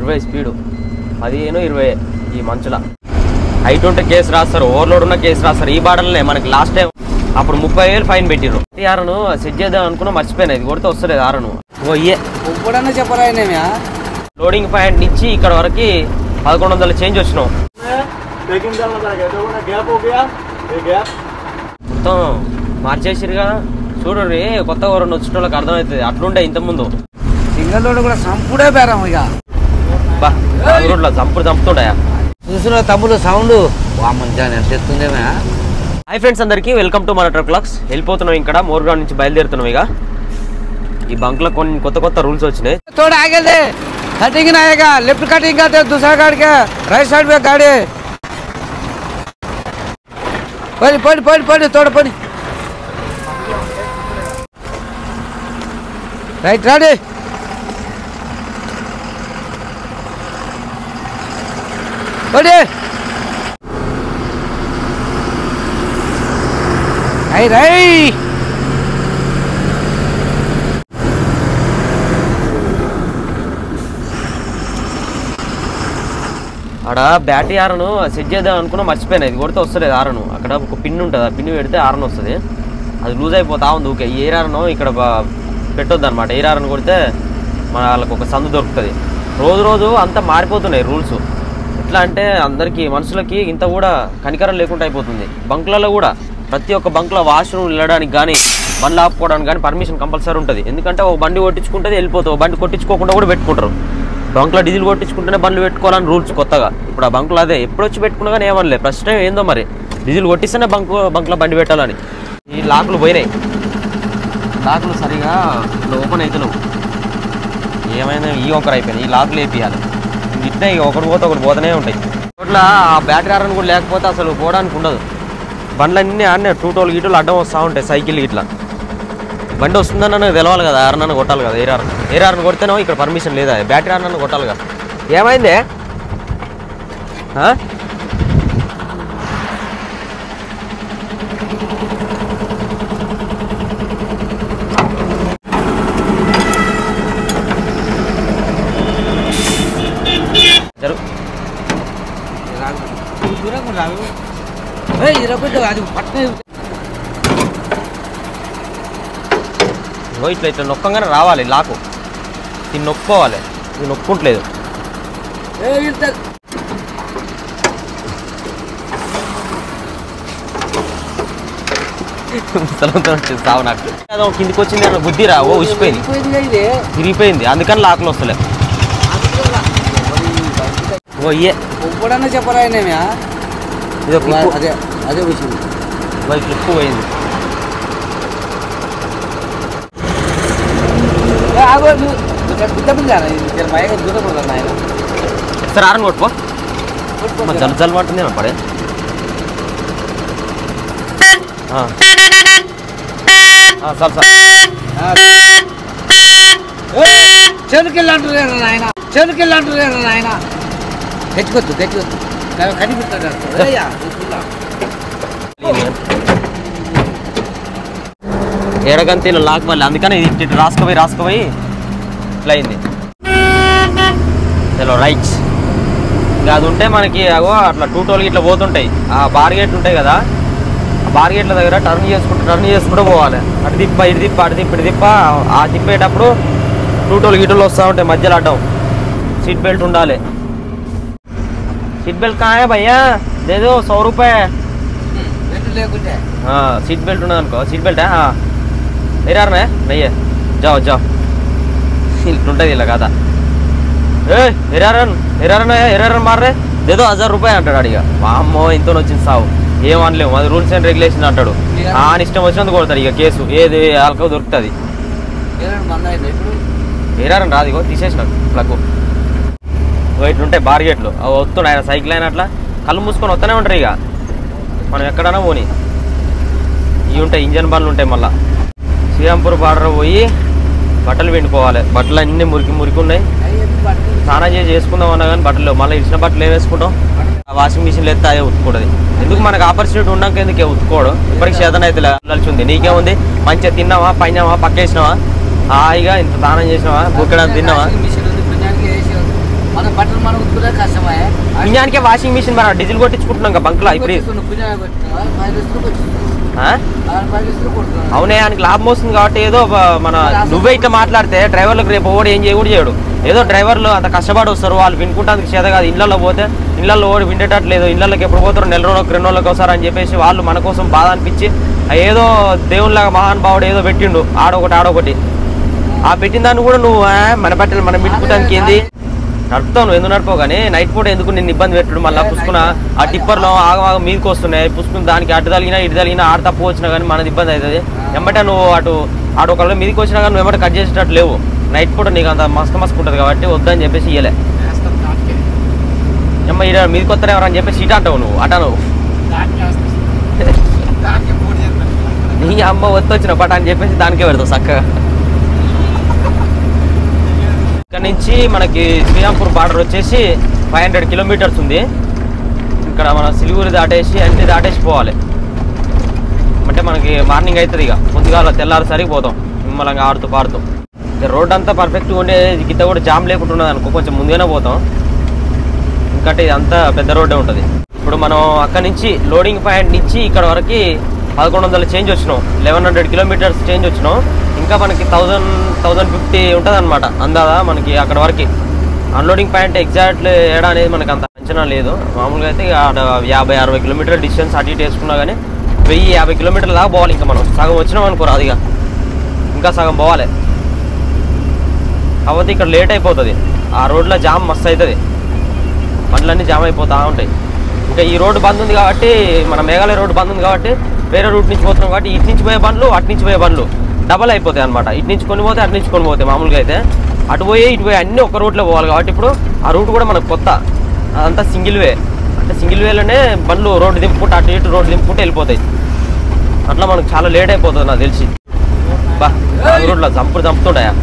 20 speed 15-20 ఈ మంచుల height ఉంటే case రాస్తారు, ఓవర్లోడ్ ఉన్న కేసు రాస్తారు. ఈ బార్డర్లే మనకి లాస్ట్ టైం అప్పుడు 30,000 ఫైన్ పెట్టిర్రు. ఆరను సెట్ చేద్దాం అనుకున్నా, మర్చిపోయినా. ఇది కొడితే వస్తలేదు ఆరను. ఎప్పుడన్నా చెప్పరా లోడింగ్ పాయింట్ నుంచి ఇక్కడ వరకు 1100 చేంజ్ వచ్చినాం. మొత్తం మార్చేసిరుగా చూడు. కొత్తగా 2 వచ్చిన వాళ్ళకి అర్థమవుతుంది. అట్లుండే ఇంతకుముందు సింగల్ రోడ్ కూడా సంపుడే బేరం. ఇక రోడ్లో చంపుతుండయా చూసిన తమ్ముడు సౌండ్ తెస్తుందేమే. హాయ్ ఫ్రెండ్స్, అందరికీ వెల్కమ్ టు మన ట్రక్ వ్లాగ్స్. వెళ్ళిపోతున్నాం. ఇక్కడ మోర్గాన్ నుంచి బయలుదేరుతున్నాం. ఇక ఈ బంక్ లో కొన్ని కొత్త రూల్స్ వచ్చినాయి. थोड़ा आगे से कटिंग ना आएगा, लेफ्ट कटिंग का दूसरा गाड़ी के राइट साइड में गाड़ी पड़ी पड़ी पड़ी पड़ी थोड़ा पड़ी राइट गाड़ी पड़ी राइट राइट ఆడ బ్యాటరీ ఆరను సెట్ చేద్దాం అనుకున్నా, మర్చిపోయినా. ఇది కొడితే వస్తలేదు ఆరను. అక్కడ ఒక పిన్ ఉంటుంది, ఆ పిన్ పెడితే ఆరను వస్తుంది. అది లూజ్ అయిపోతా ఉంది. ఓకే, ఎయిర్ ఆరను ఇక్కడ పెట్టొద్దు అనమాట. ఎయిర్ ఆరను కొడితే మన వాళ్ళకి ఒక సందు దొరుకుతుంది. రోజు అంతా మారిపోతున్నాయి రూల్స్. ఎట్లా అంటే అందరికీ మనుషులకి ఇంత కూడా కనికరం లేకుండా అయిపోతుంది. బంక్లలో కూడా ప్రతి ఒక్క బంక్లో వాష్రూమ్ వెళ్ళడానికి కానీ బండ్లు ఆపుకోవడానికి కానీ పర్మిషన్ కంపల్సరీ ఉంటుంది. ఎందుకంటే ఒక బండి కొట్టించుకుంటే వెళ్ళిపోతావు, ఒక బండి కొట్టించుకోకుండా కూడా పెట్టుకుంటారు. బంక్లో డీజిల్ కొట్టించుకుంటేనే బండ్లు పెట్టుకోవాలని రూల్స్ కొత్తగా. ఇప్పుడు ఆ బంకులు అదే ఎప్పుడు వచ్చి పెట్టుకున్నా కానీ ఏమనలేదు. ఫస్ట్ టైం ఏందో మరి డీజిల్ కొట్టిస్తేనే బంక్లో బండి పెట్టాలని. ఈ లాకులు పోయినాయి. లాకులు సరిగా ఓపెన్ అవుతున్నావు. ఏమైనా ఈ ఒకరు అయిపోయినాయి. ఈ లాకులు వేపియాలి. ఇట్లా ఒకటి పోతూనే ఉంటాయి. ఇట్లా ఆ బ్యాటరీ ఆరన్ కూడా లేకపోతే అసలు పోవడానికి ఉండదు. బండ్లన్నీ ఆడనే టూటోలు గీటోలు అడ్డం వస్తూ ఉంటాయి. సైకిల్ ఇట్లా బండి వస్తుందని నాకు తెలవాలి కదా. ఆరనన్ను కొట్టాలి కదా. ఎయిర్ ఆరన్ కొడితేనో ఇక్కడ పర్మిషన్ లేదా. బ్యాటరీ ఆరనన్ను కొట్టాలి కదా. ఏమైంది? ఇట్లా నొక్కంగానే రావాలి లాకు. దీన్ని నొక్కోవాలి. ఇది నొక్కుంటలేదు. సావు నాకు కిందికి వచ్చింది అన్న బుద్ధిరా. ఓ ఉసిపోయింది, తిరిగిపోయింది. అందుకని లాకులు వస్తలే. ఓ ఎప్పుడన్నా చెప్పరా అదే అదే విషయం. క్లిప్ పోయింది. సరే ఆరని కొట్టుకో. జల్ పడుతుంది పడే. చెరుకెళ్ళంటారు నాయన, చెరుకెళ్ళంటారు నాయన. తెచ్చుకోవచ్చు కనిపిస్తాడు. ఏడగంతి లాక్ మళ్ళీ. అందుకని ఇటు రాసుకుపోయి ఇట్లా అయింది. చలో రైట్. ఇంకా అది ఉంటే మనకి అగో అట్లా టూటోలు ఇట్లా పోతుంటాయి. ఆ బార్గేట్ ఉంటాయి కదా, ఆ బార్గేట్ల దగ్గర టర్న్ చేసుకుంటూ పోవాలి. అటు తిప్ప ఇటు తిప్ప ఇటు తిప్ప. ఆ తిప్పేటప్పుడు టూటోలు గిటోలు వస్తూ ఉంటాయి మధ్యలో అడ్డం. సీట్ బెల్ట్ ఉండాలి. सीट बेल्ट कहाँ है भैया? दे दो 100 रुपये. हाँ सीट बेल्ट उन्हें उनको सीट बेल्ट है. हाँ मेरा नहीं है. जाओ टूटा ही लगा था. एरर मार रहे. दे दो 1000 रुपये अंटाడు అడిగా. వామ్మో ఇంత వచ్చింది సావు. ఏమనలేము, అది రూల్స్ అండ్ రెగ్యులేషన్ అంటాడు. ఆయన ఇష్టం వచ్చినందుకు కొడతాడు. ఇక కేసు ఏది ఆల్కో దొరుకుతుంది. ఎరర్ రాదు. ఇగో తీసేసిన ప్లగ్. ఇట్లా ఉంటాయి బార్గేట్లు. అవి వస్తుండే ఆయన సైకిల్ అయినా అట్లా కళ్ళు మూసుకొని వస్తూనే ఉంటారు. ఇక మనం ఎక్కడైనా పోని ఇవి ఉంటాయి. ఇంజన్ బండ్లు ఉంటాయి. మళ్ళీ శ్రీరాంపూర్ బార్డర్ పోయి బట్టలు పిండుకోవాలి. బట్టలు అన్నీ మురికి ఉన్నాయి. స్నానం చేసుకుందాం అన్నా కానీ బట్టలు మళ్ళీ ఇచ్చిన బట్టలు ఏం వేసుకుంటాం. వాషింగ్ మిషన్లో ఎత్తే అదే ఉతుకోవడం. ఎందుకు మనకు ఆపర్చునిటీ ఉన్నాక ఎందుకే ఉతుకోవడం. ఇప్పటికి చేతన అయితే వెళ్ళాల్సి ఉంది. నీకేముంది, మంచిగా తిన్నావా, పైనావా, పక్కేసినావా, హాయిగా ఇంత స్నానం చేసినావా, బుక్కడానికి తిన్నావా. పుణ్యానికే వాషింగ్ మిషన్ మన డీజిల్ కొట్టించుకుంటున్నాం కదా బంక్లో ఇప్పుడు అవునే ఆయనకి లాభం వస్తుంది కాబట్టి ఏదో మన నువ్వే ఇట్లా మాట్లాడితే డ్రైవర్లకు రేపు ఓడి ఏం చేయకూడదు చేయడు ఏదో డ్రైవర్లు అంత కష్టపడి వస్తారు వాళ్ళు వినుకుంటానికి చేత కాదు ఇళ్లలో పోతే ఇళ్లలో ఓడి వింటేటట్లేదు ఇళ్లకి ఎప్పుడు పోతారు నెల రోజులకు 2 రోజులకు వస్తారు అని చెప్పేసి వాళ్ళు మన కోసం బాధ అనిపించి ఏదో దేవుళ్ళగా మహానుభావుడు ఏదో పెట్టిండు ఆడొకటి ఆ పెట్టిన దాన్ని కూడా నువ్వు మన బట్టలు మనం పెట్టుకోవడానికి ఏంది నడుపుతావు నువ్వు ఎందుకు నడిపావు కానీ నైట్ పూట ఎందుకు నిన్ను ఇబ్బంది పెట్టడు మళ్ళీ పుసుకున్న ఆ టిప్పర్లో ఆగ మీదకి వస్తున్నాయి పుసుకుని దానికి అటు తగిలినా ఇటు తగిలినా ఆడ తప్పు వచ్చినా కానీ మనది ఇబ్బంది అవుతుంది వెంబటే నువ్వు ఆడు ఒకళ్ళు మీదకి వచ్చినా కానీ నువ్వు వెంబడి కట్ చేసేటట్టు లేవు నైట్ పూట నీకు అంత మస్క్ ఉంటుంది కాబట్టి వద్దని చెప్పేసి ఇయ్యలే అమ్మ ఇడ మీదకి వస్తారా ఎవరని చెప్పేసి ఇట అంటావు నువ్వు అట నువ్వు నీ అమ్మ వచ్చిన పట అని చెప్పేసి దానికే పెడతావు చక్కగా ఇక్కడ నుంచి మనకి శ్రీరాంపూర్ బార్డర్ వచ్చేసి 500 కిలోమీటర్స్ ఉంది ఇక్కడ మన సిలిగురి దాటేసి అన్ని దాటేసి పోవాలి అంటే మనకి మార్నింగ్ అవుతుంది ఇక పొద్దుగాల తెల్లారిసరికి పోతాం నిమ్మలంగా ఆడుతూ పాడుతూ రోడ్ అంతా పర్ఫెక్ట్గా ఉండే గిత్త కూడా జామ్ లేకుండా ఉన్నది అనుకో కొంచెం ముందుగానే పోతాం ఎందుకంటే ఇదంతా పెద్ద రోడ్డే ఉంటుంది ఇప్పుడు మనం అక్కడ నుంచి లోడింగ్ పాయింట్ నుంచి ఇక్కడ వరకు 1100 చేంజ్ వచ్చినాం 1100 కిలోమీటర్స్ చేంజ్ వచ్చినాం ఇంకా మనకి 1050 ఉంటుంది అనమాట అందాదా మనకి అక్కడ వరకు అన్లోడింగ్ పాయింట్ ఎగ్జాక్ట్ ఏడా అనేది మనకు అంత అంచనా లేదు మామూలుగా అయితే 50-60 కిలోమీటర్ల డిస్టెన్స్ అటు ఇటు వేసుకున్నా కానీ 1050 కిలోమీటర్ల దాకా పోవాలి ఇంకా మనం సగం వచ్చినాం అనుకోరు అదిగా ఇంకా సగం పోవాలి కాకపోతే ఇక్కడ లేట్ అయిపోతుంది ఆ రోడ్లో జామ్ మస్తు అవుతుంది బండ్లన్నీ జామ్ అయిపోతూ ఉంటాయి ఇంకా ఈ రోడ్డు బంద్ ఉంది కాబట్టి మన మేఘాలయ రోడ్డు బంద్ ఉంది కాబట్టి వేరే రూట్ నుంచి పోతున్నాం కాబట్టి ఇటు నుంచి పోయే బండ్లు అటు నుంచి పోయే బండ్లు డబల్ అయిపోతాయి అనమాట ఇటు నుంచి కొని పోతే అటు నుంచి కొని పోతాయి మామూలుగా అయితే అటు పోయి ఇటు పోయి అన్నీ ఒక రూట్లో పోవాలి కాబట్టి ఇప్పుడు ఆ రూట్ కూడా మనకు కొత్త అదంతా సింగిల్ వే అంటే సింగిల్ వేలోనే బండ్లు రోడ్డు దింపుకుంటే అటు ఇటు రోడ్డు దింపుకుంటే వెళ్ళిపోతాయి అట్లా మనకు చాలా లేట్ అయిపోతుంది నాకు తెలిసి బా రాంగ్ రూట్లో చంపుతుంటాయా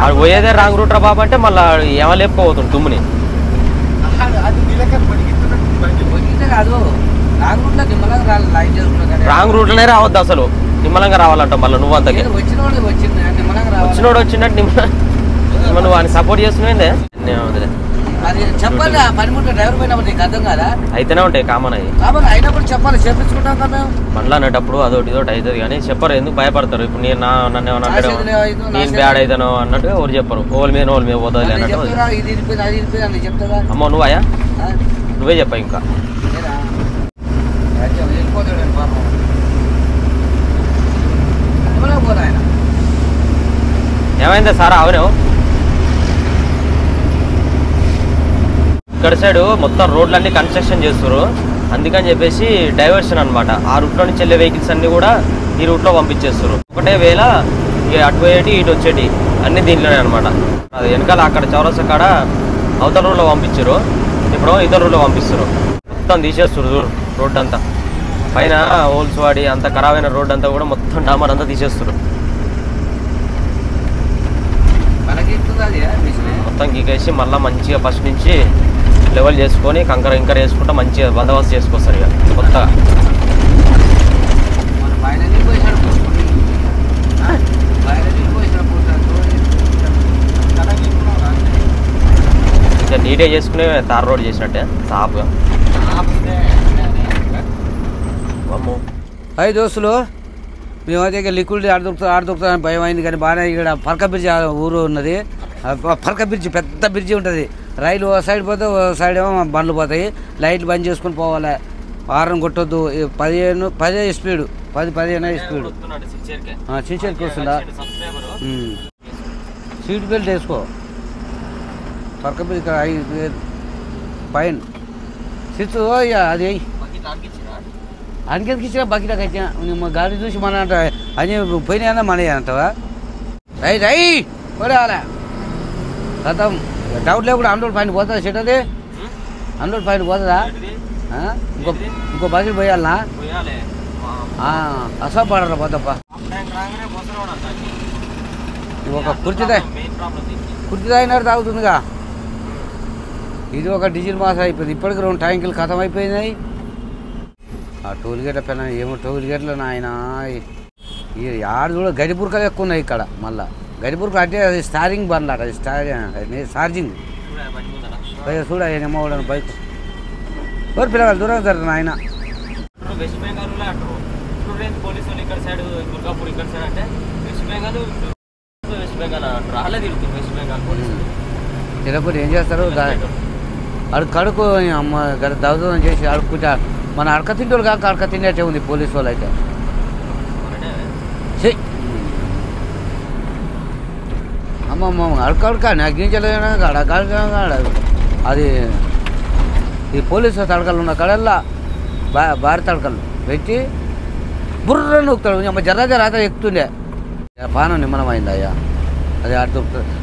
అది పోయేదే రాంగ్ రూట్ రా బాబు అంటే మళ్ళీ ఏమో లేపుకోబోతుంది దుమ్ముని రాంగ్ రూట్లోనే రావద్దు అసలు నిమ్మలంగా రావాలంట మళ్ళీ నువ్వు అంతకి వచ్చినోడు వచ్చినట్టు నిమ్మ నువ్వు ఆయన సపోర్ట్ చేస్తున్నాయిందే చెప్పాలి పనిముట్టు డ్రైవర్ పోయినప్పుడు నీకు అర్థం కదా అయితేనే ఉంటాయి కామన్ అయ్యి అయినప్పుడు చెప్పాలి చెప్పించుకుంటాం కదా మేము బండ్లు అనేటప్పుడు అదొకటి ఇదొకటి అవుతుంది కానీ చెప్పరు ఎందుకు భయపడతారు ఇప్పుడు నేను నన్ను ఏమన్నా నేను బ్యాడ్ అవుతాను అన్నట్టుగా ఎవరు చెప్పరు ఓళ్ళ మీద పోతుంది అన్నట్టు అమ్మో నువ్వు అయ్యా నువ్వే చెప్పా ఇంకా ఏమైందా సార్ అవును ఇక్కడ సైడ్ మొత్తం రోడ్లన్నీ కన్స్ట్రక్షన్ చేస్తారు అందుకని చెప్పేసి డైవర్షన్ అనమాట ఆ రూట్లో నుంచి వెళ్ళే వెహికల్స్ అన్నీ కూడా ఈ రూట్లో పంపించేస్తారు ఒకటే వేళ అటు పోయేటి ఇటు వచ్చేటి అన్నీ దీంట్లోనే అనమాట అది వెనకాల అక్కడ చౌరస్తా కాడ అవతల రోడ్లో పంపించారు ఇప్పుడు ఇతర రోడ్లో పంపిస్తారు మొత్తం తీసేస్తారు రోడ్ అంతా పైన హోల్స్ వాడి అంత ఖరాబ్ అయిన రోడ్ అంతా కూడా మొత్తం డామర్ అంతా తీసేస్తారు మొత్తం గీకేసి మళ్ళీ మంచిగా ఫస్ట్ నుంచి లెవెల్ చేసుకొని కంకర వేసుకుంటా మంచిగా బందోబస్తు చేసుకొస్తారు ఇక కొత్తగా ఇంకా నీట్గా చేసుకునే తార్ రోడ్ చేసినట్టే సాఫ్గా అయ్యి దోస్తులు మేమైతే ఇక లిక్విడ్ ఆడుదొరుకుతుందని భయం అయింది కానీ బాగానే ఇక్కడ పర్క బ్రిడ్జి ఊరు ఉన్నది పర్క బ్రిడ్జి పెద్ద బ్రిడ్జి ఉంటుంది రైలు ఓ సైడ్ పోతే ఓ సైడ్ ఏమో బండ్లు పోతాయి లైట్లు బంద్ చేసుకుని పోవాలి హారన్ కొట్టొద్దు 10 స్పీడు 10-15 స్పీడు సిన్సియర్కి వస్తుందా సీట్ బెల్ట్ వేసుకో పర్క బ్రిడ్జ్ ఇక్కడ పైన సిట్స్ అది అనికెందుకు ఇచ్చిన బకెట్కి వచ్చిన గాడి చూసి మన అంట అని పోయినా మన అంటావా రై పోరాలా గతం డౌట్ లేకుండా 100 పైన పోతుందా సెట్ అది 100 పైన పోతుందా ఇంకో బకెట్ పోయాలనా అసలు పడరా పోతప్ప ఒక కుర్చీ అయినాడు తాగుతుందిగా ఇది ఒక డీజిల్ మాసం అయిపోయింది ఇప్పటికి 2 ట్యాంకులు ఖతం అయిపోయినాయి ఆ టోల్ గేట్ల పైన ఏమో టోల్ గేట్లు ఆయన ఆడు కూడా గడిపురకలు ఎక్కువ ఉన్నాయి ఇక్కడ మళ్ళీ గడిపురక అంటే అది స్టారింగ్ బండ్లు అట ఛార్జింగ్ భయ చూడ ఏమో కూడా బైక్ ఎవరు పిల్లగాలు దూరం జరుగుతుంది ఆయన వెస్ట్ బెంగాల్లో అంటారు పోలీసు వాళ్ళు ఇక్కడ సైడ్ దుర్గాపూర్ ఇక్కడ సైడ్ అంటే వెస్ట్ బెంగాల్ అంటారు అలా తిరుగుతుంది వెస్ట్ బెంగాల్ పోలీసులు తిరగకుండా ఏం చేస్తారు కడుకు అమ్మ దౌర్జన్యం చేసి అడుక్కుంటా మన అడక తింటోళ్ళు కాక అడక తినేటే ఉంది పోలీసు వాళ్ళు అయితే అమ్మమ్మ అడక నగ్గించలేదు అడగ అది ఈ పోలీసు తడకలు ఉన్న కడల్లా భారీ తడకలు పెట్టి బుర్ర నొక్కుతాడు అమ్మ జర్ర ఎక్కుతుండే పానం నిమ్మనమైంది అయ్యా అది ఆడుతూ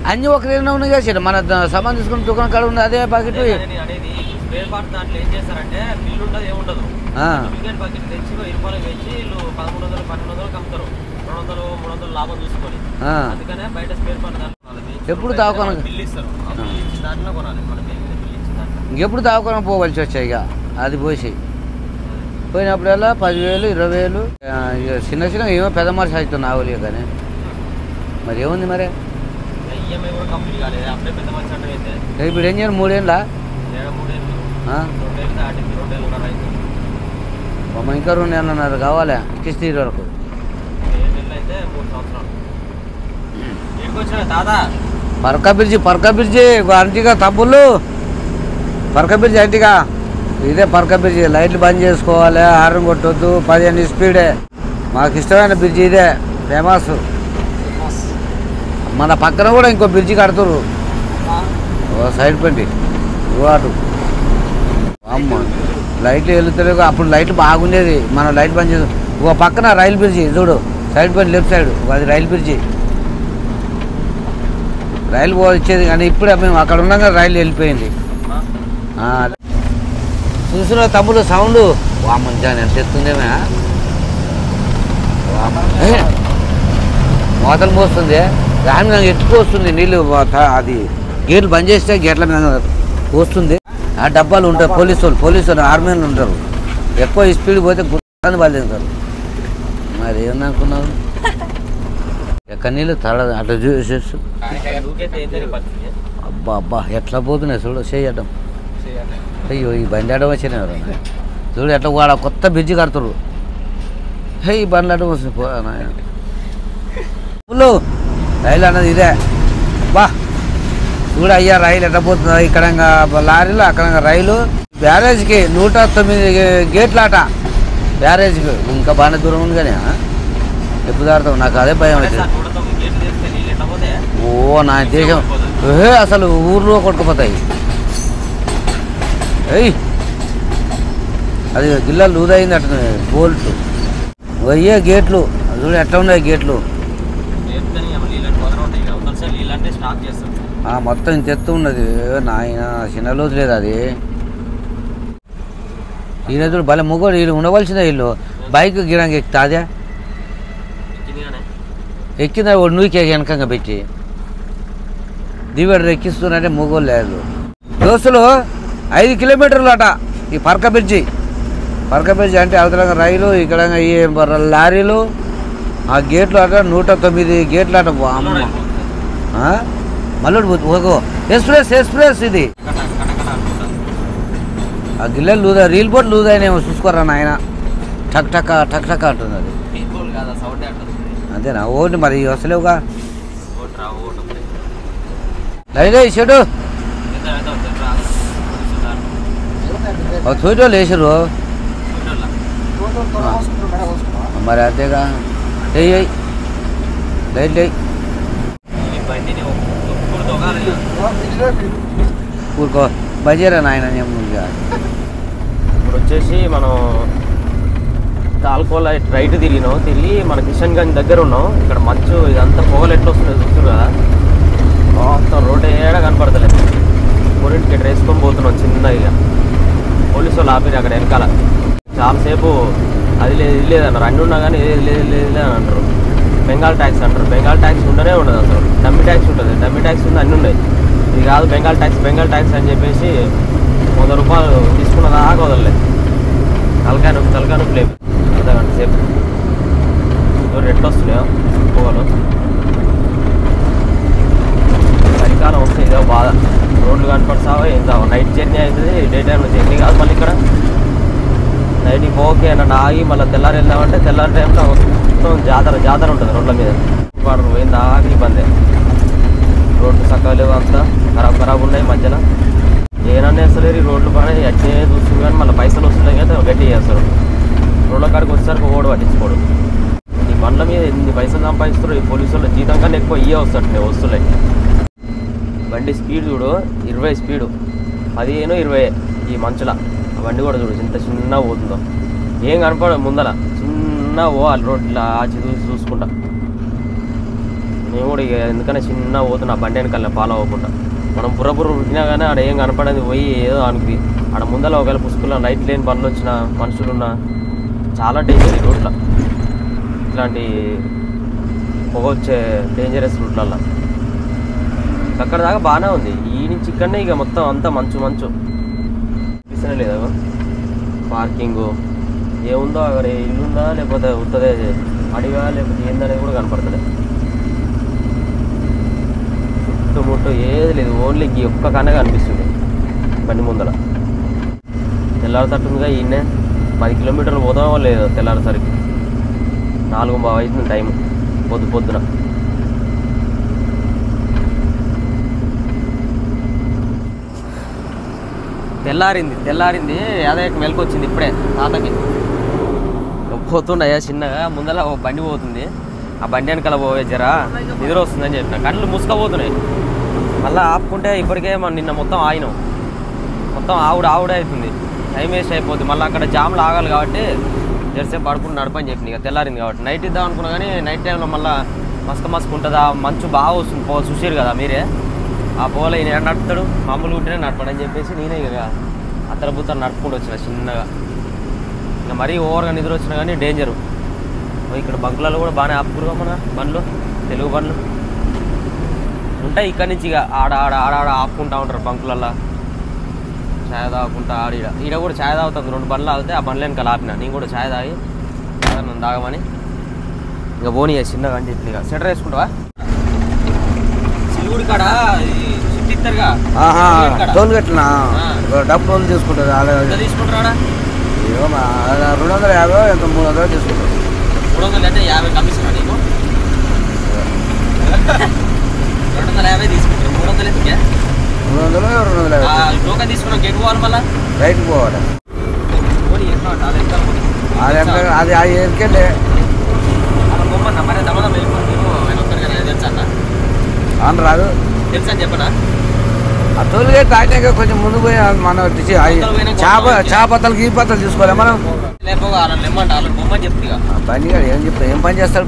అన్నీ ఒక రేనా ఉన్నాయి చేసాడు మన సామాన్ తీసుకుని దుకాణం కాడ ఉంది అదే ప్యాకెట్ దాంట్లో ఏం చేస్తారంటే బిల్లు ఉండదు ఏముండదు ప్యాకెట్ తెచ్చి 1000 రూపాయలు తెచ్చి వీళ్ళు 1100 1200 అమ్ముతారు 200 300 లాభం చూసుకొని అందుకనే బయట స్పేర్ పార్ట్ ఎప్పుడు దావకొన బిల్లు ఇస్తారు దాంట్లో కొనాలి మన ఇంకెప్పుడు దావకొన పోవలసి వచ్చాయి ఇక అది పోసి పోయినప్పుడల్లా 10,000 20,000 చిన్న చిన్న ఏమో పెద్ద మనిషి అవుతుంది నావలిగా కానీ మరి ఏముంది మరి ఇప్పుడు ఏం చేయాలి 3 ఏళ్ళ ఇంకా 2 ఏళ్ళు అన్నారు కావాలా కిస్తీ వరకు పరక బ్రిడ్జి అంటిగా తప్పులు పరక బ్రిడ్జి అంటిగా ఇదే పరక బ్రిడ్జి లైట్లు బంద్ చేసుకోవాలి హార్న్ కొట్టొద్దు 15 స్పీడే మాకు ఇష్టమైన బ్రిడ్జి ఇదే ఫేమస్ మన పక్కన కూడా ఇంకో బ్రిడ్జి కడుతురు సైడ్ పెట్టి అటు అమ్మ లైట్లు వెళ్తలేవు అప్పుడు లైట్లు బాగుండేది మనం లైట్ బంద్ చేసి ఓ పక్కన రైలు బ్రిడ్జి చూడు సైడ్ పెట్టి లెఫ్ట్ సైడ్ అది రైలు బ్రిడ్జి రైలు వచ్చేది కానీ ఇప్పుడే మేము అక్కడ ఉండగా రైలు వెళ్ళిపోయింది చూసిన తమ్ముడు సౌండ్ వామంజాని ఎంత ఎత్తుందేమే మోతలు మోస్తుంది దాని మీద ఎత్తుకొస్తుంది నీళ్ళు అది గేట్లు బంద్ చేస్తే గేట్ల మీద పోస్తుంది ఆ డబ్బాలు ఉంటాయి పోలీసు వాళ్ళు ఆర్మీలు ఉంటారు ఎక్కువ స్పీడ్ పోతే గుర్తాన్ని బయలుదేరుతారు మరి ఏమనుకున్నావు ఎక్కడ నీళ్ళు తడ అట్లా చూసేసు అబ్బా ఎట్లా పోతున్నాయి చూడు చేయడం అయ్యో ఈ బండి ఆడడం వచ్చిన చూడు ఎట్లా వాడ కొత్త బ్రిడ్జి కడుతురు ఈ బండ్లు ఆడడం వస్తుంది రైలు అన్నది ఇదే బా చూడు అయ్యా రైలు ఎట్లా పోతుందో ఇక్కడ లారీలు అక్కడ రైలు బ్యారేజ్కి 109 గేట్లాట బ్యారేజ్కి ఇంకా బాగానే దూరం ఉంది కానీ ఎప్పుడు దాడతావు నాకు అదే భయం అవుతుంది ఓ నా దేశం అసలు ఊర్లో కొట్టుకుపోతాయి ఏయ్ అది గిల్లలు లూజ్ అయింది అట్లా బోల్ట్ అయ్యే గేట్లు చూడు ఎట్లా ఉన్నాయి గేట్లు మొత్తం ఇంత ఎత్తు ఉన్నది నాయన చిన్న లోతు లేదు అది ఈయన చూడు భలే ముగ్గురు వీళ్ళు ఉండవలసిన వీళ్ళు బైక్ గిరంగా ఎక్కుతాదే ఎక్కిందా వాడు నూకే వెనకంగా పెట్టి దివాడు ఎక్కిస్తున్నట్టే ముగ్గురు లేదు దోస్తులు 5 కిలోమీటర్లు అట ఈ పరక బ్రిడ్జి అంటే అవతలంగా రైలు ఇక్కడ ఈ లారీలు ఆ గేట్లు అట 109 గేట్లు అట అమ్మ మళ్ళీ ఓగో ఎక్స్ప్రెస్ ఇది ఆ గిల్లెలు లూజ్ రీల్ బోట్ లూజ్ అయినేమో చూసుకోరా నాయన టక్ టక్ అంటుంది అది అంతేనా ఓటి మరి వస్తలేవుగా లైట్ వేసాడు చూడోళ్ళు వేసారు మరి అంతేగా లైట్ ఊరుకో బజారా నాయన ఇప్పుడు వచ్చేసి మనం తాల్కోల రైట్ తిరిగి మన కిషన్గంజ్ దగ్గర ఉన్నాం ఇక్కడ మంచు ఇదంతా పొగలు ఎట్లా వస్తుందో చూస్తారు కదా మొత్తం రోడ్డు ఏడా కనపడతలేదు కొరింటికి ఇక్కడ వేసుకొని పోతున్నాం చిన్నగా పోలీసు వాళ్ళు ఆపిరు అక్కడ వెనకాల చాలాసేపు అది లేదు ఇది లేదన్నారు అన్నీ ఉన్నా కానీ ఏది లేదు అని అంటారు బెంగాల్ ట్యాక్స్ అంటారు బెంగాల్ ట్యాక్స్ ఉండనే ఉండదు అసలు డమ్మి ట్యాక్స్ ఉంటుంది డమ్మి ట్యాక్స్ ఉంది అన్నీ ఉన్నాయి ఇది కాదు బెంగాల్ ట్యాక్స్ అని చెప్పేసి 100 రూపాయలు తీసుకున్న దాకా వదలలేదు తలకాయ నొప్పి లేదు అర్ధగంట సేపు ఎట్లా వస్తున్నాయో పొగలు చలికాలం వస్తే ఇదో బాధ, రోడ్లు కనపడతావో ఏం కావో. నైట్ జర్నీ అవుతుంది, డే టైంలో జర్నీ కాదు. మళ్ళీ ఇక్కడ నైట్కి ఓకే అని ఆగి మళ్ళీ తెల్లారి వెళ్దామంటే తెల్లారి టైంలో మొత్తం జాతర ఉంటుంది రోడ్ల మీద. వాడు పోయింది ఆగి ఇబ్బంది, రోడ్లు చక్కగా లేవు, అంతా ఖరాబ్ ఉన్నాయి. మధ్యలో ఏనన్నా వేస్తలేరు ఈ రోడ్లు పని, అట్టే చూస్తుంది కానీ మళ్ళీ పైసలు వస్తున్నాయి కదా గట్టి చేస్తారు. రోడ్ల కాడికి వచ్చేసరికి ఓడి పట్టించుకోడు. ఈ బండ్ల మీద ఎన్ని పైసలు సంపాదిస్తారు ఈ పోలీసు వాళ్ళు, జీతం కన్నా ఎక్కువ ఇవే వస్తున్నాయి. బండి స్పీడ్ చూడు, 20 స్పీడు, 15-20 ఈ మంచుల. ఆ బండి కూడా చూడు ఇంత చిన్నగా పోతుందో, ఏం కనపడదు ముందర, చిన్న పోవాలి రోడ్లా చూసుకుంటా. నేను కూడా ఇక ఎందుకనే చిన్న పోతున్నా బండి వెనకాల ఫాలో అవ్వకుండా. మనం బుర్ర ఉట్టినా కానీ ఆడ ఏం కనపడేది పోయి ఏదో అనుకుంది. ఆడ ముందర ఒకవేళ పుష్కల్లో లైట్ లేని బండ్లు వచ్చినా మనుషులున్నా చాలా డేంజర్ ఈ రూట్లో. ఇట్లాంటి పొగ వచ్చే డేంజరస్ రూట్లల్లో అక్కడ దాకా బాగానే ఉంది. ఈ నుంచి ఇక్కడనే ఇక మొత్తం అంతా మంచు తెలిసనే లేదా పార్కింగు ఏముందో, అక్కడ ఇల్లు ఉందా లేకపోతే ఉత్తదే అడిగా లేకపోతే ఏందనేది కూడా కనపడుతుంది. చుట్టుముట్టు ఏది లేదు, ఓన్లీ ఈ ఒక్క కన్నా కనిపిస్తుంది బండి ముందర. తెల్లారితట్టుందిగా ఈయనే 10 కిలోమీటర్లు పోదామో లేదు తెల్లారిసరికి. 4:15 అవుతుంది టైం పొద్దున. తెల్లారింది యాదయ్యకి మెలకు వచ్చింది ఇప్పుడే తాతకి. పోతున్నాయా చిన్నగా ముందర ఒక బండి పోతుంది, ఆ బండి వెనకాల పోయే జరా నిద్ర వస్తుందని చెప్పిన. కళ్ళు మూసుకపోతున్నాయి. మళ్ళీ ఆపుకుంటే ఇప్పటికే మనం నిన్న మొత్తం ఆగినాం, మొత్తం ఆవుడే అవుతుంది, టైం వేస్ట్ అయిపోద్ది. మళ్ళీ అక్కడ జామ్లు ఆగాలి కాబట్టి జెర్సేపు పడుకుంటూ నడపని చెప్పింది. ఇక తెల్లారింది కాబట్టి నైట్ ఇద్దాం అనుకున్నా కానీ నైట్ టైంలో మళ్ళీ మస్క ఉంటుందా, మంచు బాగా వస్తుంది. పోవాలి చూసారు కదా మీరే, ఆ పోల ఈయన నడుపుతాడు, మామూలు ఉంటేనే నడపడని చెప్పేసి నేనే ఇక అత్తరబుత్తర నడుపుకుంటూ వచ్చిన చిన్నగా. ఇంకా మరీ ఓవర్గా నిద్ర వచ్చినా కానీ డేంజరు. ఇక్కడ బంకులలో కూడా బాగానే ఆపుకురుగా మన బండ్లు, తెలుగు బండ్లు ఉంటాయి. ఇక్కడి నుంచి ఇక ఆడ ఆపుకుంటూ ఉంటారు బంకులల్లో, ఛాయ్ తాగుకుంటా. ఈడ కూడా ఛాయ్ తాగుతుంది, 2 బండ్లు తాగితే ఆ బండ్లు వెనకాల ఆపిన. నేను కూడా ఛాయ్ తాగి నన్ను తాగమని ఇక పోనీ చిన్నగా అని చెప్పి. ఇక స్వెటర్ వేసుకుంటావా? సిలుగుడి కాడ చుట్టిస్తారుగా టోల్ గట్ల డబ్బు రోజులు తీసుకుంటారు. తీసుకుంటారా? 250 ఎంత 300 తీసుకుంటారు. 300 అంటే 50 కమిషన్ నీకు. 250 తీసుకుంటారు. 300 ఎందుకే? 250 టోకెన్ తీసుకున్నాం. గెట్ పోవాలి, మళ్ళీ రైట్కి పోవాలి. అది ఎరికెళ్ళే బొమ్మన్నా మరి దమ్మదం వెళ్ళిపోతుంది. వెళ్ళొస్తారు కదా తెలుసా అన్న? అని రాదు తెలుసా అని చెప్పనా? ఆ టోల్ గేట్ దాటినాక కొంచెం ముందు పోయి మనం చేపత్తలు గీపత్తలు తీసుకోవాలి మనం. లేకపోగా ఇమ్మంట వాళ్ళని బొమ్మని చెప్తుంది. బండి ఏం చెప్తా, ఏం పని చేస్తాడు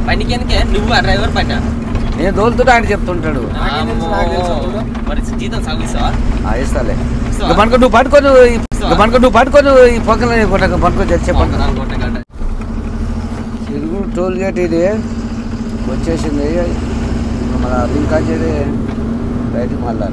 బండికి ఎందుకే? నువ్వు డ్రైవర్ పని నేను దోలుతుంటే ఆయన చెప్తుంటాడు. మరి జీతం సాగిస్తావా? ఇస్తాలే. నువ్వు పట్టుకొని ఈ పక్కన పట్టుకొని చెప్పండి. సిరుగురు టోల్ గేట్ ఇది వచ్చేసింది. మన లింక్ వచ్చేది రైట్కి మళ్ళా.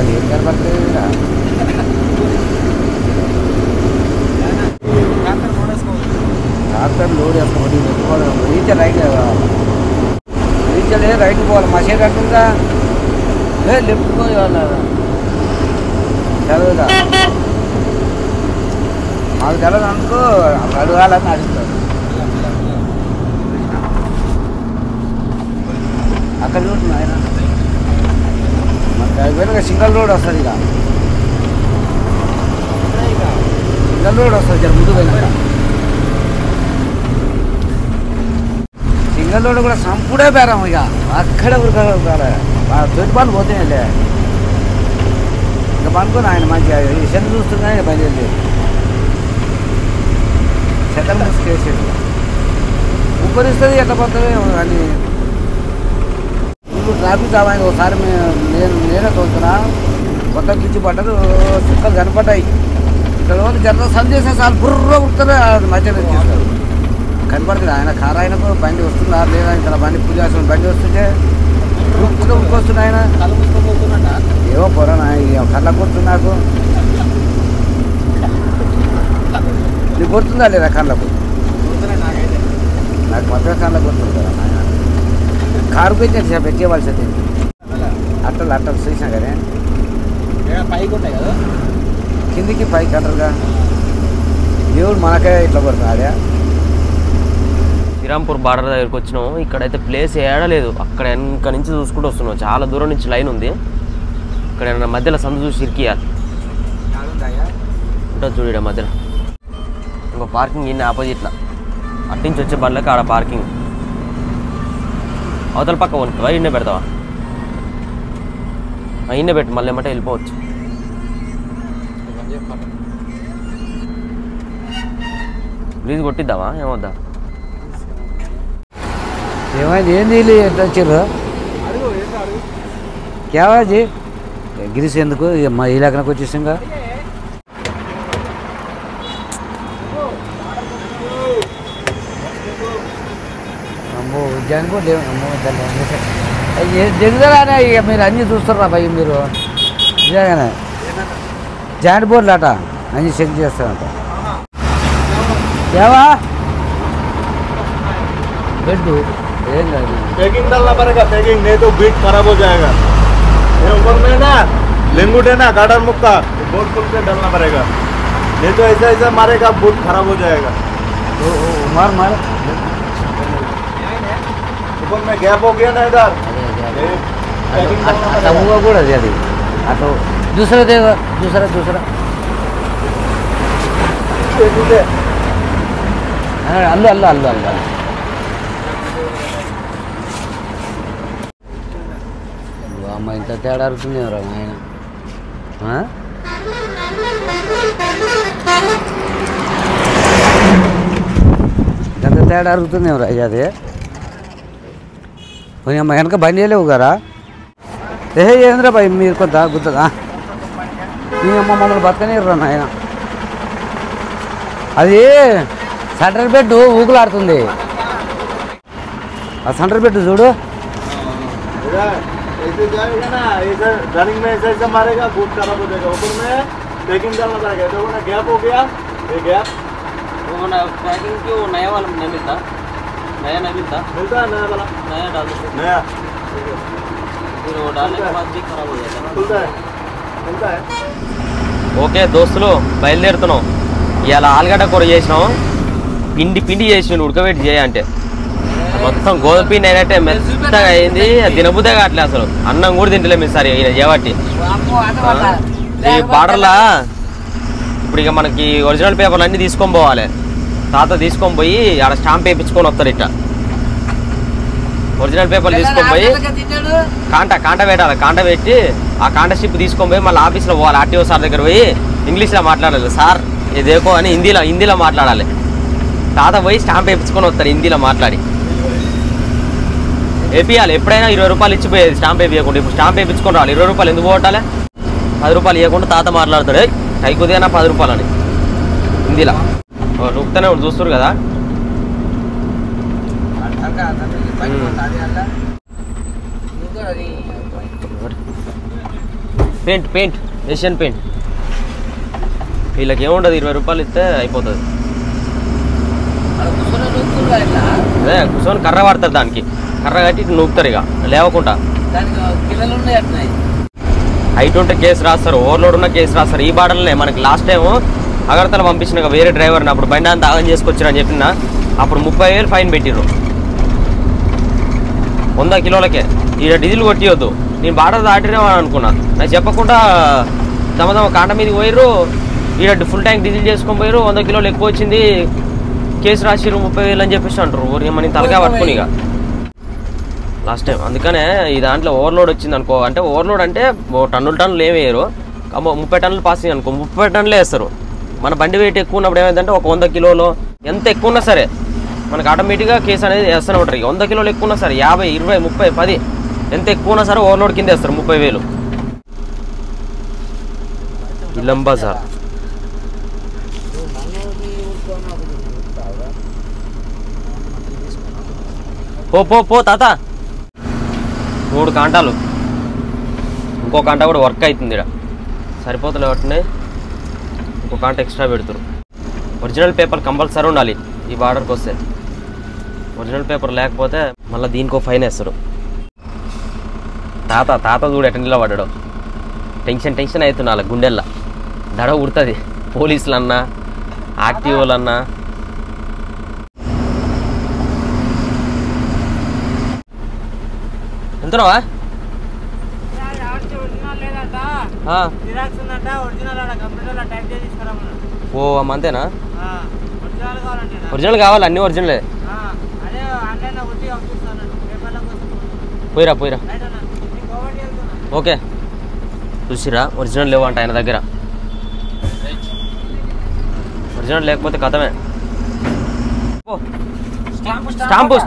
అది ఏం కనపడుతుంది? ట్రాక్టర్ లోడ్ వేసుకోవాలి. రీచల్ రైట్ పోవాలి. మా సైడ్ అంటుందా లెఫ్ట్ పోవాలి. చదువుదా మాకు తెలదు అనుకో, అడగాలని అడుగుతారు. అక్కడ చూడండి ఆయన మనకి అయిపోయినాక సింగల్ రోడ్ వస్తుంది. ఇక సింగల్ రోడ్ వస్తుంది జర ముందు పోయినాక. సింగల్ రోడ్ కూడా సంపుడే బేరం. ఇక అక్కడే ఉరకాలి. తొలి పనులు పోతున్నాయిలే. ఇంకా పనుకొని ఆయన మంచిగా శని చూస్తున్నాయి. బయలుదేరి శతలు మూసుకేసాడు. ఉపరిస్తుంది ఎట్లా పోతుంది అని ఇప్పుడు ట్రాఫిక్ జామ్. ఒకసారి నేనే తోలుతున్నా, కొత్త పిచ్చి పడ్డదు, చుక్కలు కనపడ్డాయి. ఇక్కడ జనరల్ సందేశం సార్ బుర్ర ఉడతారు, మధ్యలో తీస్తారు. కనపడుతుంది ఆయన కారు ఆయనకు బండి వస్తుందా లేదా ఇక్కడ బండి పూజ చేస్తున్న బండి వస్తుంటే వస్తుంది ఆయన ఏమో పొరా కళ్ళ కొడుతుంది నాకు నీకు కొడుతుందా లేదా కళ్ళకు నాకు మాత్రం కళ్ళ కొడుతుంది కదా ఆయన కారు పెంచాను పెట్టేవాల్సింది అట్టలు చూసినా కానీ పైకి ఉంటాయి కదా కిందికి పైకి అంటారుగా దేవుడు మనకే ఇట్లా పడుతున్నాడు. శ్రీరాంపూర్ బార్డర్ దగ్గరికి వచ్చినాము. ఇక్కడైతే ప్లేస్ ఏడలేదు. అక్కడ వెనక నుంచి చూసుకుంటూ వస్తున్నాం. చాలా దూరం నుంచి లైన్ ఉంది. ఇక్కడ మధ్యలో సందు చూసి ఇరికియాలి ఉంటుంది చూడ మధ్యలో. ఇంకో పార్కింగ్ ఇన్ని ఆపోజిట్లో అట్టించి వచ్చే బండ్లకి ఆడ పార్కింగ్. అవతల పక్క కొనుక్తావా ఇన్నే పెడతావా? ఇన్నే పెట్టు మళ్ళీ ఏమంటే వెళ్ళిపోవచ్చు. ప్లీజ్ కొట్టిద్దామా ఏమొద్దా? ఏమైంది ఏం నీళ్ళు ఎంత వచ్చారు క్యావాజీ గిరిసి ఎందుకు మా ఈ లెక్కనకు వచ్చేసింగా అమ్మో జనుకోండి అమ్మో దిగుదరానే ఇక మీరు అన్నీ చూస్తారా భయ మీరు నిజంగానే జాయింట్ బోర్డులు అట అన్నీ చెక్ చేస్తారంట. ఏవా बेटू पैकिंग डालना पड़ेगा. पैकिंग नहीं तो बीट खराब हो जाएगा. ये ऊपर में ना लेंगुट है ना गार्डन मुक्का बोर्ड खोल के डालना पड़ेगा. नहीं तो ऐसा ऐसा मारेगा बूट खराब हो जाएगा. मार मार ऊपर में गैप हो गया ना इधर. आता हुआ కూడా అది అటు दूसरा देगा दूसरा అల్లు అల్లు అల్లు అల్లు అమ్మ ఇంత తేడా అడుగుతుంది రా ఆయన. ఎంత తేడా అడుగుతుంది రా అది. అమ్మ వెనక బండి లేవు కదా ఏంద్రా భయ్ మీరు కొంత గుర్తుందా మీ అమ్మ మమ్మల్ని బతకనిర్రా ఆయన. అది సెంటర్ బెడ్ ఊగులాడుతుంది. ఆ సెంటర్ బెడ్ చూడు ऐसे जाएगा ना ऐसा रनिंग में ऐसा ऐसा मारेगा बूट खराब हो जाएगा. ऊपर में पैकिंग डालना पड़ेगा. देखो ना गैप हो गया ये गैप. वो ना पैकिंग के वो नया वाला नहीं मिलता. नया नहीं मिलता. मिलता है नया वाला. नया डाल दो. नया फिर वो डालने के बाद भी खराब हो जाता है. खुलता है खुलता है. ఓకే దోస్తులు బయలుదేరుతున్నాం. ఇవాళ ఆలుగడ్డ కూర చేసినాం. పిండి చేసి ఉడకబెట్టి చేయంటే మొత్తం గోధుమ పిండి అయినట్టే మెత్తగా అయింది. తినబుద్దే కావట్లే అసలు. అన్నం కూడా తింటలేము ఈసారి ఈయన చేయబట్టి. ఈ బార్డర్లా ఇప్పుడు ఇక మనకి ఒరిజినల్ పేపర్లు అన్నీ తీసుకొని పోవాలి. తాత తీసుకొని పోయి ఆడ స్టాంప్ వేయించుకొని వస్తారు. ఇట్లా ఒరిజినల్ పేపర్లు తీసుకొని పోయి కాంట పెట్టాలి. కాంట పెట్టి ఆ కాంట షిప్ తీసుకొని పోయి మళ్ళీ ఆఫీస్లో పోవాలి. ఆర్టీఓ సార్ దగ్గర పోయి ఇంగ్లీష్లో మాట్లాడాలి. సార్ ఇదేకో అని హిందీలో మాట్లాడాలి. తాత పోయి స్టాంప్ వేయించుకొని వస్తారు హిందీలో మాట్లాడి. వేపియాలి. ఎప్పుడైనా 20 రూపాయలు ఇచ్చిపోయేది స్టాంప్ వేయకుండా. ఇప్పుడు స్టాంప్ వేయించుకొని రావాలి. 20 రూపాయలు ఎందుకు పోవటాలి? 10 రూపాయలు ఇవ్వకుండా తాత మాట్లాడతాడు. కైకుదేనా 10 రూపాయలు అని హిందీలో నొక్కుతూనే చూస్తారు కదా. పెయింట్ ఏషియన్ పెయింట్ వీళ్ళకి ఏముండదు. 20 రూపాయలు ఇస్తే అయిపోతుంది. అదే కూర్చొని కర్ర పడతారు. దానికి కర్ర కట్టి నూపుతారు ఇక లేవకుండా. హైట్ ఉంటే కేసు రాస్తారు. ఓవర్లోడ్ ఉన్న కేసు రాస్తారు. ఈ బార్డర్లోనే మనకి లాస్ట్ టైం అగర్తల పంపించిన వేరే డ్రైవర్ని అప్పుడు బండి అంతా ఆగం చేసుకొచ్చారని చెప్పిన అప్పుడు 30,000 ఫైన్ పెట్టిర్రు 100 కిలోలకే. ఈడ డీజిల్ కొట్టియొద్దు. నేను బార్డర్ దాటిరేమని అనుకున్నా. నాకు చెప్పకుండా తమ కాంట మీదకి పోయిర్రు. ఈడ ఫుల్ ట్యాంక్ డీజిల్ చేసుకొని పోయారు. 100 కిలోలు ఎక్కువ వచ్చింది కేసు రాసిర్రు 30,000 అని చెప్పేసి అంటారు. మన తలగా పట్టుకుని ఇక లాస్ట్ టైం. అందుకనే ఈ దాంట్లో ఓవర్లోడ్ వచ్చింది అనుకో. అంటే ఓవర్లోడ్ అంటే టన్నులు ఏమేయరు. 30 టన్నులు పాసింగ్ అనుకో 30 టన్నులే వేస్తారు. మన బండి వెయిట్ ఎక్కువ ఉన్నప్పుడు ఏమైందంటే ఒక 100 కిలోలు ఎంత ఎక్కువ ఉన్నా సరే మనకు ఆటోమేటిక్గా కేసు అనేది వేస్తూనే ఉంటారు. 100 కిలోలు ఎక్కువ ఉన్నా సరే 50, 20, 30, 10 ఎంత ఎక్కువ ఉన్నా సరే ఓవర్లోడ్ కింద వేస్తారు 30,000. ఇల్లం బజార్ పో పో పో తాత 3 కాంటాలు, ఇంకో కాంటా కూడా వర్క్ అవుతుంది ఇక్కడ, సరిపోతలే వాటిని ఇంకో కాంట ఎక్స్ట్రా పెడతారు. ఒరిజినల్ పేపర్ కంపల్సరీ ఉండాలి ఈ బార్డర్కి వస్తే, ఒరిజినల్ పేపర్ లేకపోతే మళ్ళీ దీనికో ఫైన్ వేస్తారు. తాత చూడు ఎట్ట నిలబడ్డాడు, టెన్షన్ అవుతుంది వాళ్ళ గుండెల్లా, దడ ఉడుతుంది. పోలీసులు అన్నా యాక్టివ్ అన్నా. ఎంతనవా? ఓ అంతేనా? ఒరిజినల్ కావాలి, అన్నీ ఒరిజినలే. పోయిరా ఓకే. చూసిరా ఒరిజినల్ లేవు అంట ఆయన దగ్గర, ఒరిజినల్ లేకపోతే కథమే.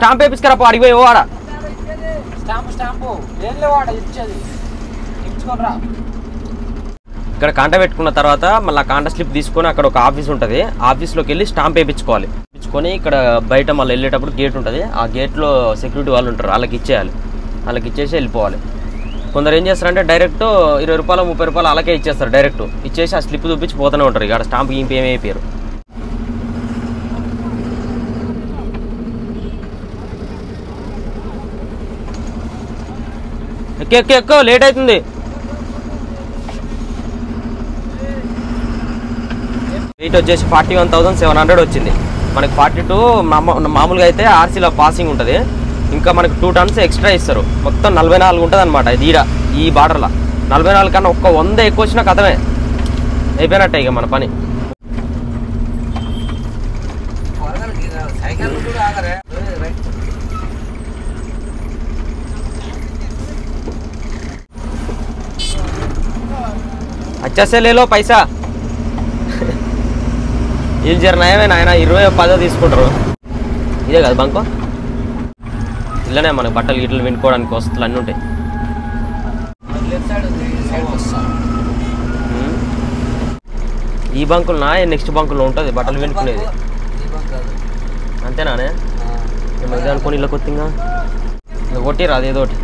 స్టాంప్ వేపించుకరా పో, అడిగిపోయి ఆడ ఇక్కడ కాంటా పెట్టుకున్న తర్వాత మళ్ళీ కాంటా స్లిప్ తీసుకొని అక్కడ ఒక ఆఫీస్ ఉంటుంది, ఆఫీస్లోకి వెళ్ళి స్టాంప్ వేయించుకోవాలి. వేయించుకొని ఇక్కడ బయట మళ్ళీ వెళ్ళేటప్పుడు గేట్ ఉంటుంది, ఆ గేట్లో సెక్యూరిటీ వాళ్ళు ఉంటారు, వాళ్ళకి ఇచ్చేయాలి. వాళ్ళకి ఇచ్చేసి వెళ్ళిపోవాలి. కొందరు ఏం చేస్తారంటే డైరెక్ట్ 20 రూపాయలు 30 రూపాయలు అలాగే ఇచ్చేస్తారు, డైరెక్ట్ ఇచ్చేసి ఆ స్లిప్ చూపించి పోతూనే ఉంటారు. ఇక్కడ స్టాంప్ ఏమి అయిపోయారు. ఎక్కువ లేట్ అవుతుంది. వెయిట్ వచ్చేసి 41,700 వచ్చింది మనకి. 42 మామూలుగా అయితే ఆర్సీలో పాసింగ్ ఉంటుంది, ఇంకా మనకు 2 టన్స్ ఎక్స్ట్రా ఇస్తారు. మొత్తం 44 ఉంటుంది అనమాట. ఇది ఈ బార్డర్లో 44 కన్నా ఒక్క 100 ఎక్కువ వచ్చినా కథమే, అయిపోయినట్టే ఇక మన పని. వచ్చేస్తే లేలో పైసా వీళ్ళు జర నయమే నాయన, 20-10 తీసుకుంటారు. ఇదే కదా బంకు, ఇలానే మనకు బట్టలు గిట్టలు వినుకోవడానికి వస్తువులు అన్నీ ఉంటాయి. ఈ బంకులనా నెక్స్ట్ బంకుల్లో ఉంటుంది బట్టలు వినుకునేది, అంతేనానే? ఇది అనుకోని ఇలా కొత్తిగా ఇక కొట్టిరా అదేదో ఒకటి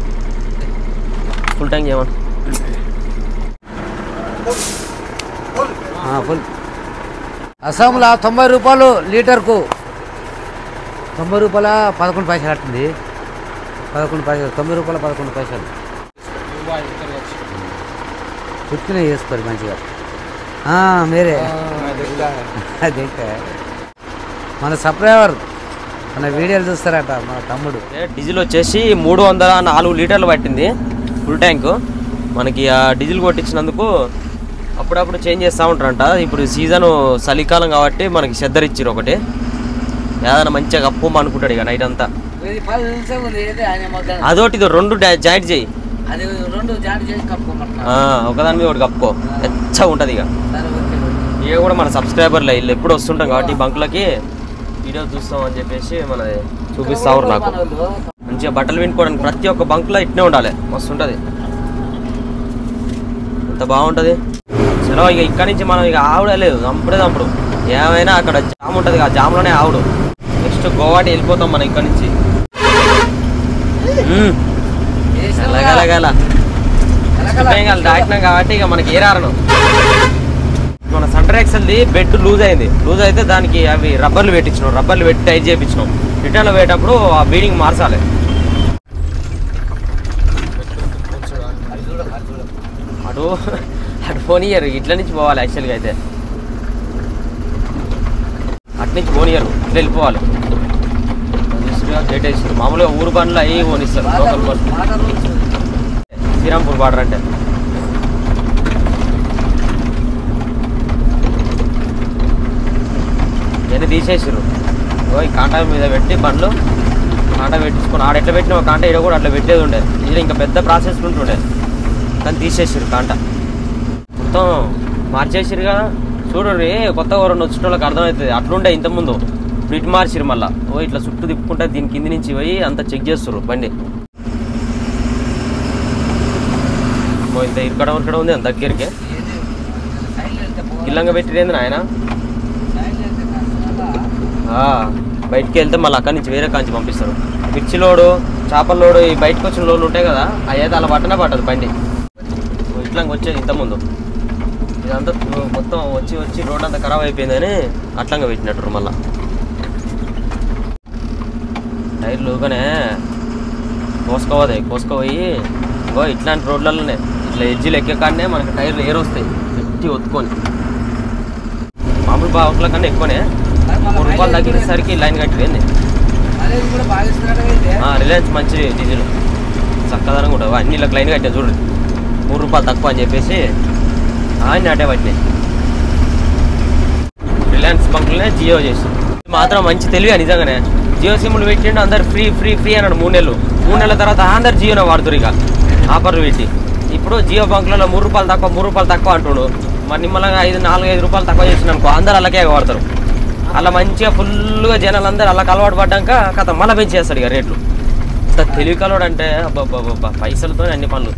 ఫుల్ ట్యాంక్ చేయమని. ఫుల్ అస్సాంలో 90 రూపాయలు లీటర్కు, 90 రూపాయల 11 పైసలు అట్టుంది. 11 పైసలు, 90 రూపాయల 11 పైసలు చుట్టుకునే చేసుకోరు మంచిగా. మీరే అదే మన సబ్స్క్రైబర్ మన వీడియోలు చూస్తారట మన తమ్ముడు. డీజిల్ వచ్చేసి 304 లీటర్లు పట్టింది ఫుల్ ట్యాంకు మనకి. ఆ డీజిల్ కొట్టించినందుకు అప్పుడప్పుడు చేంజ్ చేస్తూ ఉంటారంట. ఇప్పుడు సీజను చలికాలం కాబట్టి మనకి చెద్దరు ఇచ్చిరు ఒకటి, ఏదైనా మంచిగా కప్పు అనుకుంటాడు ఇక నైట్ అంతా. అదొకటి 2 జాయింట్ చేయి, ఒకదాని మీద ఒకటి కప్పుకో, ఎచ్చగా ఉంటుంది ఇక. ఇక కూడా మన సబ్స్క్రైబర్లే, వీళ్ళు ఎప్పుడు వస్తుంటాం కాబట్టి బంకులకి వీడియో చూస్తాం అని చెప్పేసి మన చూపిస్తా ఉన్నారు. నాకు మంచిగా బట్టలు వినుకోవడానికి ప్రతి ఒక్క బంకులో ఇట్నే ఉండాలి, మస్తు ఉంటుంది, ఎంత బాగుంటుంది. చలో ఇక ఇక్కడ నుంచి మనం ఇక ఆవుడే లేదు, చంపుడు ఏమైనా అక్కడ జామ్ ఉంటుంది, ఆ జామ్లోనే ఆవుడు. నెక్స్ట్ గోవాటి వెళ్ళిపోతాం మనం ఇక్కడ నుంచి. దాటినాం కాబట్టి ఇక మనకి ఏరారను. మన సెంటర్ ఎక్సెల్ది బెడ్ లూజ్ అయింది, లూజ్ అయితే దానికి అవి రబ్బర్లు పెట్టించినాం, రబ్బర్లు పెట్టి టైట్ చేయించినాం. రిటర్న్లో పోయేటప్పుడు ఆ బీడింగ్ మార్చాలి. అటు పోనీయరు, ఇట్ల నుంచి పోవాలి యాక్చువల్గా అయితే, అటు నుంచి పోనీయరు, ఇట్లా వెళ్ళిపోవాలి. గేట్ వేస్తారు మామూలుగా, ఊరు బండ్లు అవి పోనిస్తారు లోకల్ బండ్లు. శ్రీరాంపూర్ బార్డర్ అంటే ఇవన్నీ తీసేసారు. ఈ కాంటా మీద పెట్టి బండ్లు కాంటా పెట్టించుకొని ఆడ ఎట్లా పెట్టిన కాంటా ఇక్కడ కూడా అట్లా పెట్టేది ఉండే, ఇది ఇంకా పెద్ద ప్రాసెస్ ఉంటుండే కానీ తీసేసారు. కాంటా మొత్తం మార్చేసారు కదా, చూడరు కొత్తగా 2 వచ్చిన వాళ్ళకి అర్థమవుతుంది. అట్లుండే ఇంతకుముందు, ఇప్పుడు ఇటు మార్చిరు మళ్ళీ. ఇట్లా చుట్టూ తిప్పుకుంటే దీని కింది నుంచి పోయి అంతా చెక్ చేస్తారు బండి. ఇంత ఇక్కడ ఉంది అంత దగ్గరికి కిల్లంగా పెట్టిరేంది ఆయన. బయటికి వెళ్తే మళ్ళీ అక్కడి నుంచి వేరే కాంచి పంపిస్తారు. మిర్చి లోడు, చేపల లోడు, ఈ బయటకు వచ్చిన లోడ్లు ఉంటాయి కదా, అవి అయితే అలా పట్టనే పట్టదు బండి. ఇట్లా వచ్చేది ఇంతకుముందు, ఇదంతా మొత్తం వచ్చి వచ్చి రోడ్ అంతా ఖరాబ్ అయిపోయిందని అట్లంగా పెట్టినట్టు. మళ్ళీ టైర్లు కానీ కోసుకోపోయి ఇట్లాంటి రోడ్లలోనే ఇట్లా ఎడ్జీలు ఎక్కేకాడనే మనకి టైర్లు ఏరొస్తాయి గట్టి ఒత్తుకొని. మామూలు బావుల కన్నా ఎక్కువనే, 3 రూపాయలు తగ్గించేసరికి లైన్ కట్టిపోయింది. రిలయన్స్ మంచి డీజిల్ చక్కదనంగా ఉంటుంది, అన్ని ఇలా లైన్ కట్టాను చూడండి. 3 రూపాయలు తక్కువ అని చెప్పేసి అన్నీ అటే పట్టినాయి. రిలయన్స్ బంకులనే జియో చేసి మాత్రం మంచి తెలివి నిజంగానే. జియో సిమ్లు పెట్టిండు, అందరు ఫ్రీ ఫ్రీ ఫ్రీ అన్నాడు 3 నెలలు. 3 నెలల తర్వాత అందరు జియోనే వాడుతురు ఇక ఆఫర్లు పెట్టి. ఇప్పుడు జియో బంకులలో 3 రూపాయలు తక్కువ అంటుడు. మరి నిమ్మలంగా 4-5 రూపాయలు తక్కువ చేసిన అనుకో అందరు అలాగే వాడతారు. అలా మంచిగా ఫుల్గా జనాలు అందరూ అలా అలవాటు పడ్డాక కథ మళ్ళీ పెంచేస్తాడు ఇక రేట్లు. ఇంత తెలివి కలవాడు అంటే అబ్బా పైసలతో అన్ని పనులు.